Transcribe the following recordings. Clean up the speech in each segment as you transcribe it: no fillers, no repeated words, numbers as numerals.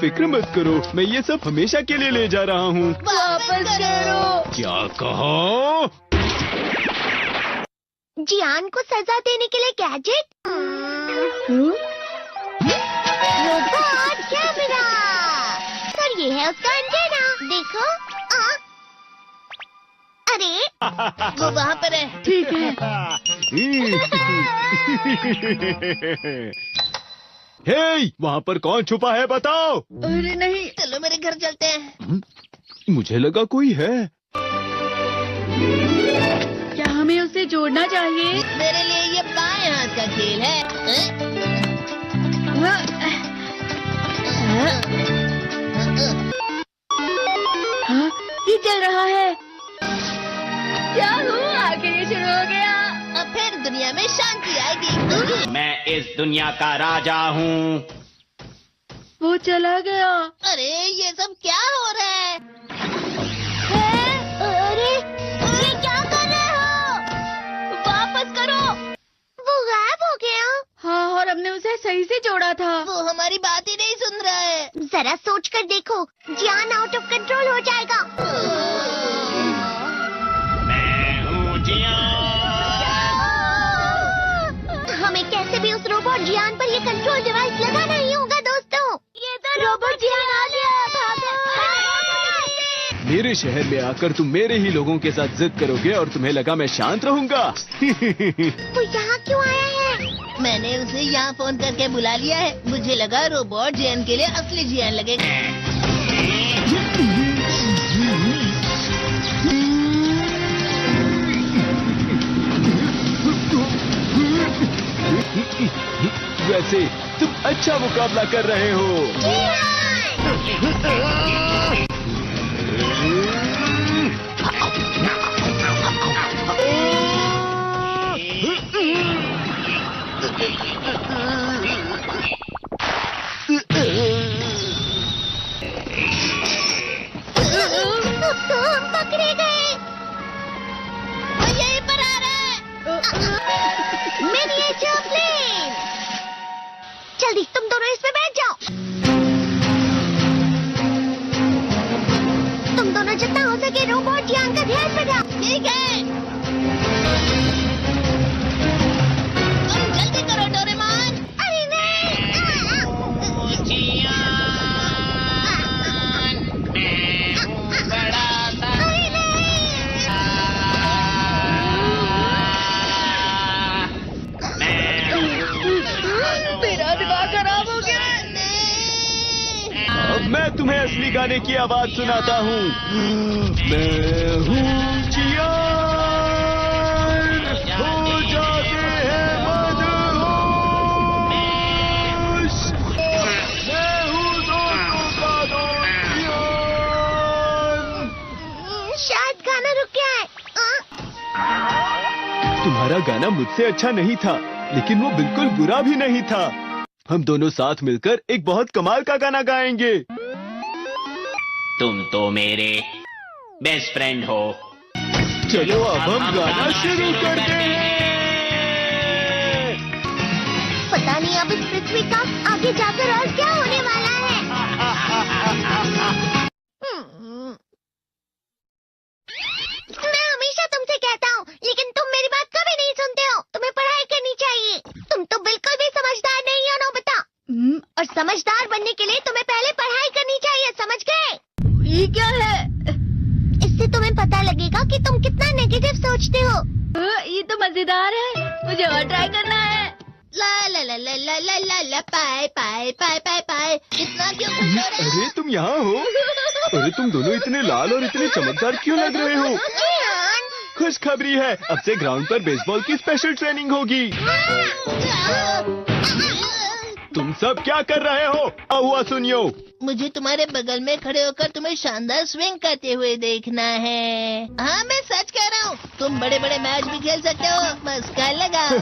फिक्र मत करो, मैं ये सब हमेशा के लिए ले जा रहा हूँ। वापस करो। क्या कहा? जियान को सजा देने के लिए गैजेट। Robot camera. सर ये है उसका एंटेना, देखो। अरे वो वहाँ पर है। ठीक है। हे, वहाँ पर कौन छुपा है बताओ? अरे नहीं। चलो मेरे घर चलते हैं। मुझे लगा कोई है। क्या हमें उसे जोड़ना चाहिए? मेरे लिए ये बाएं हाथ का खेल है। हाँ, ये चल रहा है। याहू, आखिर ये शुरू हो गया। अब फिर दुनिया में शांति आएगी। मैं इस दुनिया का राजा हूँ। वो चला गया। अरे ये सब क्या हो रहा है? अरे ये क्या कर रहे हो? वापस करो। वो गायब हो गया। हाँ, और हमने उसे सही से जोड़ा था। वो हमारी बात ही नहीं सुन रहा है। जरा सोच कर देखो, जियान आउट ऑफ कंट्रोल हो जाएगा। मैं हूँ जियान। हमें कैसे भी उस रोबोट जियान पर ये कंट्रोल डिवाइस लगाना ही होगा दोस्तों। ये तो रोबोट जियान आ गया। मेरे शहर में आकर तुम मेरे ही लोगों के साथ जिद करोगे और तुम्हें लगा मैं शांत रहूंगा। वो यहाँ क्यों आया है? मैंने उसे यहाँ फोन करके बुला लिया है। मुझे लगा रोबोट जियान के लिए असली जियान लगेगा। वैसे तुम अच्छा मुकाबला कर रहे हो। तो हम पकड़े गए। वो यहीं पर आ रहा है। Miniature plane. जल्दी तुम दोनों इसमें बैठ जाओ। तुम दोनों जितना हो सके रोबोट जियान का ध्यान रखो। ठीक है। तुम जल्दी करो डोरेमोन। अरे नहीं। जियान, मैं हूँ बड़ा सा। अरे नहीं। मेरा दिमाग खराब हो गया। अब मैं तुम्हें असली गाने की आवाज सुनाता हूँ। मैं हूँ जियान, हो जाते हैं मदहोश। मैं हूँ दोस्तों का दोस्त जियान। शायद गाना रुक गया है। तुम्हारा गाना मुझसे अच्छा नहीं था, लेकिन वो बिल्कुल बुरा भी नहीं था। हम दोनों साथ मिलकर एक बहुत कमाल का गाना गाएंगे। तुम तो मेरे बेस्ट फ्रेंड हो। चलो अब हम गाना शुरू करते हैं। पता नहीं अब इस पृथ्वी का आगे जाकर और क्या होने वाला है। मैं हमेशा तुमसे कहता हूँ, लेकिन तुम मेरी बात कभी नहीं सुनते हो। तुम्हें पढ़ाई करनी चाहिए। तुम तो बिल्कुल भी समझदार नहीं हो नोबिता। और समझदार बनने के लिए तुम्हें पहले पढ़ाई करनी चाहिए, समझ गए? ये क्या है? इससे तुम्हें पता लगेगा कि तुम कितना नेगेटिव सोचते हो। ये तो मजेदार है। मुझे और ट्राई करना है। ला ला ला ला ला ला ला ला पाए पाए पाए पाए पाए। इतना क्यों खुश हो रहे हो? अरे तुम यहाँ हो? अरे तुम दोनों इतने लाल और इतने चमकदार क्यों लग रहे हो? जियान। खुशखबरी है, अब से ग्राउंड पर बेसबॉल की स्पेशल ट्रेनिंग होगी। तुम सब क्या कर रहे हो? हुआ सुनियो। मुझे तुम्हारे बगल में खड़े होकर तुम्हें शानदार स्विंग करते हुए देखना है। हाँ मैं सच कह रहा हूँ। तुम बड़े बड़े मैच भी खेल सकते हो, बस कर लगाओ।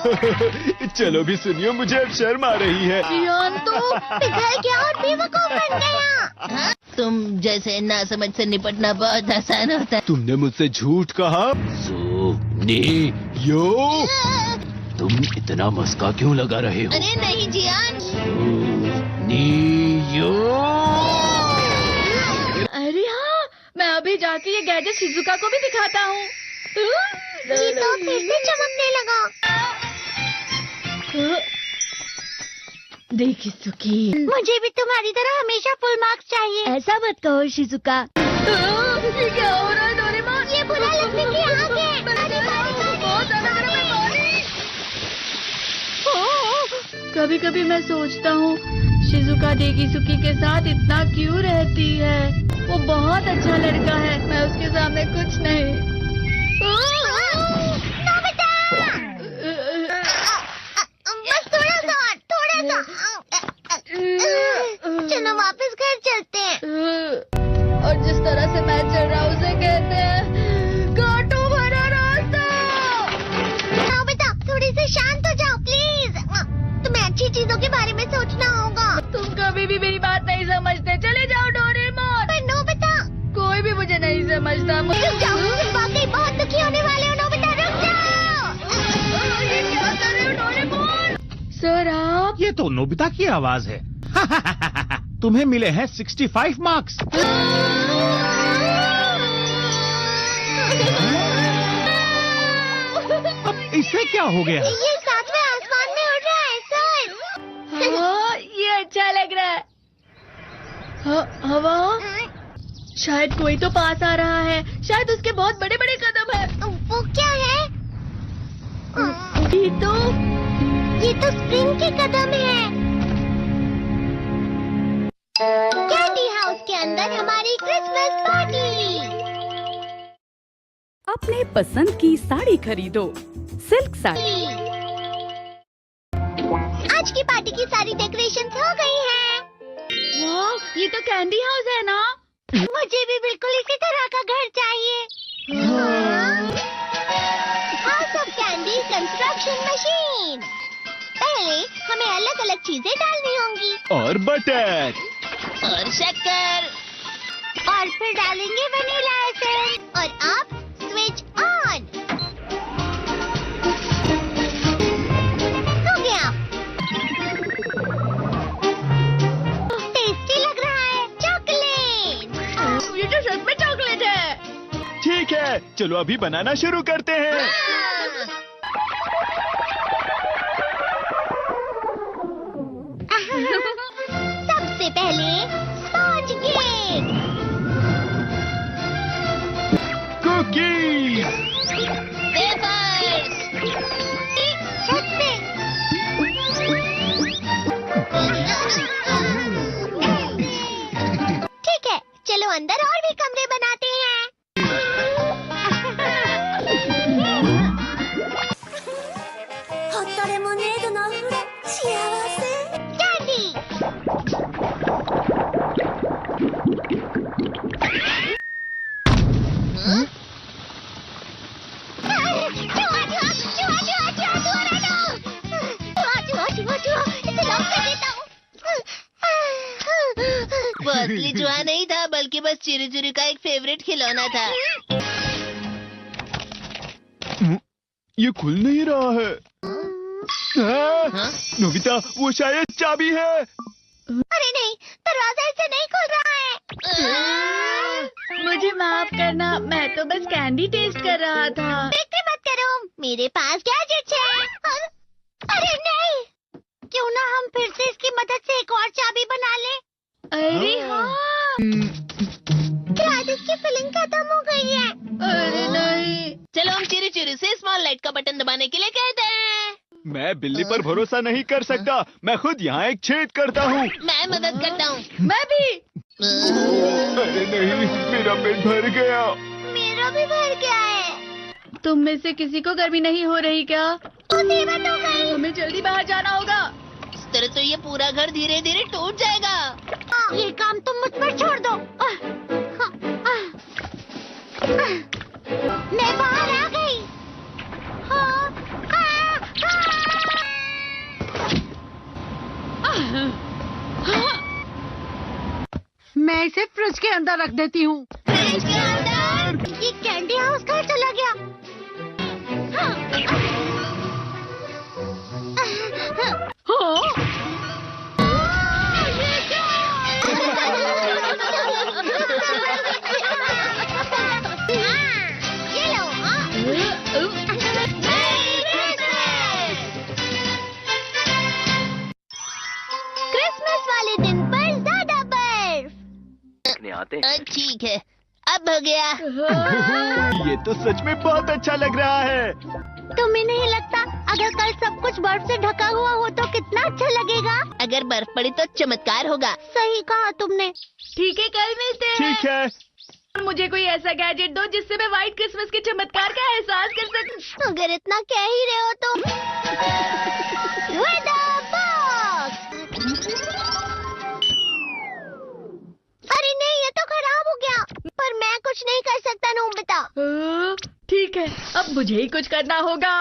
चलो भी सुनियो, मुझे अब शर्म आ रही है। जियान तो पिघल गया और बेवकूफ बन गया। हाँ? तुम जैसे नासमझ से निपटना बहुत आसान होता है। तुमने मुझसे झूठ कहा। यो, तुम इतना मस्का क्यों लगा रहे हो? अरे नहीं जियान। यो जाके ये गैजेट शिजुका को भी दिखाता हूँ। जी तो फिर से चमकने लगा। देखी सुखी, मुझे भी तुम्हारी तरह हमेशा फुल मार्क्स चाहिए। ऐसा मत कहो शिजुका। ये क्या हो रहा है डोरेमोन? ये बुरा लगने की आग है। कभी कभी मैं सोचता हूँ शिजुका डेगिसुकी के साथ इतना क्यों रहती है। वो बहुत अच्छा लड़का है, मैं उसके सामने कुछ नहीं। बस थोड़ा सा। चलो वापस घर चलते हैं। और जिस तरह से मैं चल रहा हूँ उसे कहते हैं कांटों भरा रास्ता। नोबिता, थोड़ी सी शांत हो जाओ प्लीज। तुम्हें अच्छी चीजों के बारे में सोचना होगा। तुम कभी भी मेरी बात नहीं समझते। चले जाओ डोरेमोन। पर नोबिता, कोई भी मुझे नहीं समझता। रुक जाओ, तुम वाकई बहुत दुखी होने वाले हो। नोबिता रुक जाओ। ये क्या कर रहे हो डोरेमोन? सर आप? ये तो नोबिता की आवाज है। तुम्हें मिले हैं 65 मार्क्स। अब इससे क्या हो गया? ये सातवें आसमान में उड़ रहा है सर। हाँ, ये अच्छा लग रहा है। हवा? शायद कोई तो पास आ रहा है। शायद उसके बहुत बड़े बड़े कदम है। वो क्या है? ये तो स्प्रिंग के कदम है। कैंडी हाउस के अंदर हमारी क्रिसमस पार्टी। अपने पसंद की साड़ी खरीदो। सिल्क साड़ी। आज की पार्टी की सारी डेकोरेशंस हो गई हैं। वाह, ये तो कैंडी हाउस है ना? मुझे भी बिल्कुल इसी तरह का घर चाहिए। House of candy construction machine. पहले हमें अलग अलग चीजें डालनी होंगी और बटर और शक्कर। और फिर डालेंगे वनीला एसेंस। और अब स्विच ऑन। हो गया। टेस्टी लग रहा है। चॉकलेट। ये तो सच में चॉकलेट है। ठीक है, चलो अभी बनाना शुरू करते हैं। सबसे पहले स्पॉन्ज केक। Cookies, wafers. छत से। ठीक है, चलो अंदर और भी कमरे बनाते हैं। कैंडी। वो असली चूहा नहीं था, बल्कि बस चिरी चिरी का एक फेवरेट खिलौना था। ये खुल नहीं रहा है। हाँ? नोबिता, वो शायद चाबी है। अरे नहीं, दरवाजा इससे नहीं खुल रहा है। मुझे माफ करना, मैं तो बस कैंडी टेस्ट कर रहा था। फिक्र मत करो, मेरे पास गैजेट्स है। अरे नहीं, क्यों ना हम फिर से इसकी मदद से एक और चाबी बना लें। अरे हाँ। शायद इसकी फिलिंग खत्म हो गई है। अरे नहीं। चलो हम चिरी चिरी से स्मॉल लाइट का बटन दबाने के लिए कहते हैं। मैं बिल्ली पर भरोसा नहीं कर सकता। मैं खुद यहाँ एक छेद करता हूँ। मैं मदद करता हूँ। मैं भी। अरे नहीं, मेरा पेट भर गया। मेरा भी भर गया है। तुम में से किसी को गर्मी नहीं हो रही क्या? मुसीबत हो गई। हमें जल्दी बाहर जाना होगा। इस तरह तो ये पूरा घर धीरे धीरे टूट जाएगा। ये काम तुम मुझ पर छोड़ दो। मैं बाहर आ गई। मैं इसे फ्रिज के अंदर रख देती हूँ। फ्रिज के अंदर? ये कैंडी हाउस कहाँ चला गया? ये क्या? बनाते हैं। ठीक है, अब हो गया। ये तो सच में बहुत अच्छा लग रहा है। तुम्हें नहीं लगता अगर कल सब कुछ बर्फ से ढका हुआ हो तो कितना अच्छा लगेगा? अगर बर्फ पड़ी तो चमत्कार होगा। सही कहा तुमने। ठीक है, कल मिलते हैं। ठीक है। मुझे कोई ऐसा गैजेट दो जिससे मैं व्हाइट क्रिसमस के चमत्कार का एहसास कर सकूं। अगर इतना कह ही रहे हो तो वेदर बॉक्स। अरे नहीं, ये तो खराब हो गया। पर मैं कुछ नहीं कर सकता नोबिता। ठीक है, अब मुझे ही कुछ करना होगा।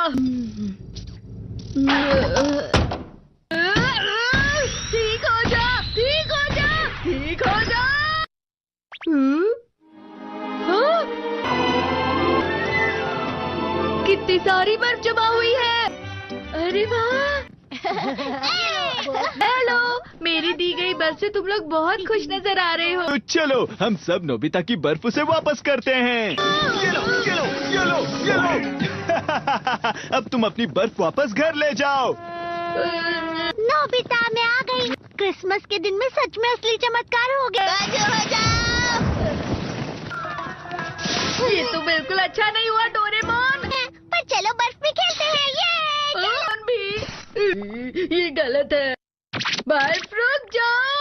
ठीक हो जा, ठीक हो जा, ठीक हो जा। हाँ? कितनी सारी बर्फ जमा हुई है। अरे वाह। हेलो, मेरी दी गई बर्फ से तुम लोग बहुत खुश नजर आ रहे हो। तो चलो हम सब नोबिता की बर्फ उसे वापस करते हैं। ये लो, ये लो, ये लो, ये लो। अब तुम अपनी बर्फ वापस घर ले जाओ। नोबिता, मैं आ गई। क्रिसमस के दिन में सच में असली चमत्कार हो गया। बाजू हो जाओ। ये तो बिल्कुल अच्छा नहीं हुआ डोरेमोन। पर चलो बर्फ में खेलते हैं। ये डोरेमोन भी, ये गलत है। बर्फ रुक जाओ।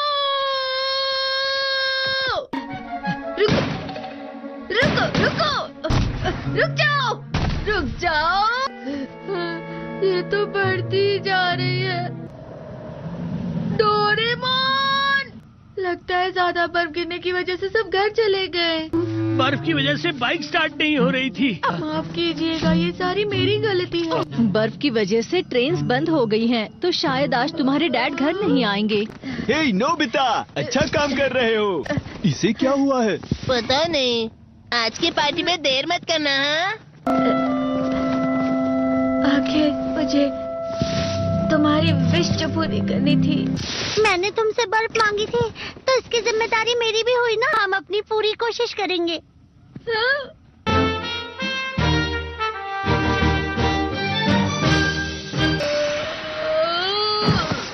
रुको, रुको, रुको, रुक जाओ, रुक जाओ। ये तो बढ़ती जा रही है। डोरेमोन, लगता है ज्यादा बर्फ गिरने की वजह से सब घर चले गए। बर्फ की वजह से बाइक स्टार्ट नहीं हो रही थी। माफ कीजिएगा, ये सारी मेरी गलती है। बर्फ की वजह से ट्रेन्स बंद हो गई हैं, तो शायद आज तुम्हारे डैड घर नहीं आएंगे। हे नोबिता, अच्छा काम कर रहे हो। इसे क्या हुआ है? पता नहीं, आज की पार्टी में देर मत करना। हाँ? आखिर मुझे तुम्हारी विश जो पूरी करनी थी। मैंने तुमसे बर्फ मांगी थी, तो इसकी जिम्मेदारी मेरी भी हुई ना। हम अपनी पूरी कोशिश करेंगे। हाँ?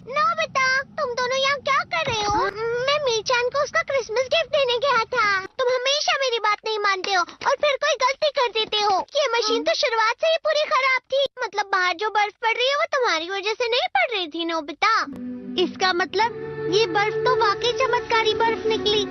नोबिता, तुम दोनों यहाँ क्या कर रहे हो? मैं मीरचान को उसका क्रिसमस गिफ्ट देने गया था। तुम हमेशा मेरी बात नहीं मानते हो और फिर कोई गलती कर देते हो। ये मशीन तो शुरुआत से ही पूरी खराब थी। मतलब बाहर जो बर्फ पड़ रही है वो तुम्हारी वजह से नहीं पड़ रही थी नोबिता। इसका मतलब ये बर्फ तो वाकई चमत्कारी बर्फ निकली।